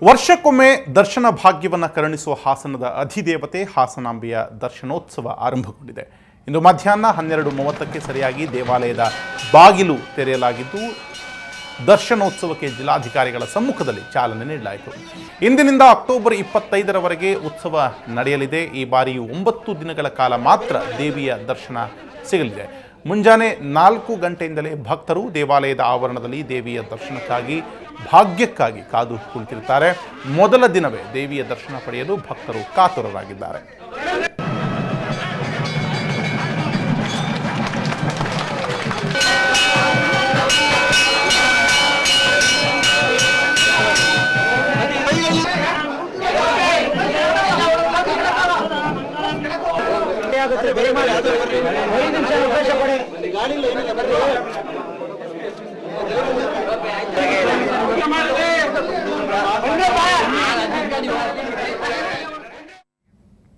ವರ್ಷಕ್ಕೊಮ್ಮೆ ದರ್ಶನ ಭಾಗ್ಯವನ್ನು ಕರುಣಿಸುವ ಹಾಸನದ ಅಧಿದೇವತೆ ಹಾಸನಾಂಬೆಯ ದರ್ಶನೋತ್ಸವ ಆರಂಭಗೊಂಡಿದೆ. ಇಂದು ಮಧ್ಯಾಹ್ನ 12:30ಕ್ಕೆ ಸರಿಯಾಗಿ ದೇವಾಲಯದ ಬಾಗಿಲು ತೆರೆಯಲಾಗಿದ್ದು ದರ್ಶನೋತ್ಸವಕ್ಕೆ ಜಿಲ್ಲಾಧಿಕಾರಿಗಳ ಸಮ್ಮುಖದಲ್ಲಿ ಚಾಲನೆ ನೀಡಲಾಯಿತು. ಇಂದಿನಿಂದ ಅಕ್ಟೋಬರ್ 25ರವರೆಗೆ ಉತ್ಸವ ನಡೆಯಲಿದೆ. ಈ ಬಾರಿಯೂ 9 ದಿನಗಳ ಕಾಲ ಮಾತ್ರ ದೇವಿಯ ದರ್ಶನ ಸಿಗಲಿದೆ. ಮುಂಜಾನೆ 4 ಗಂಟೆಯಿಂದಲೇ ಭಕ್ತರು ದೇವಾಲಯದ ಆವರಣದಲ್ಲಿ ದೇವಿಯ ದರ್ಶನಕ್ಕಾಗಿ ಭಾಗ್ಯಕ್ಕಾಗಿ ಕಾದು ಕುಳಿತಿರುತ್ತಾರೆ. ಮೊದಲ ದಿನವೇ ದೇವಿಯ ದರ್ಶನ ಪಡೆಯಲು ಭಕ್ತರು ಕಾತುರರಾಗಿದ್ದಾರೆ. ಗಾಡಿ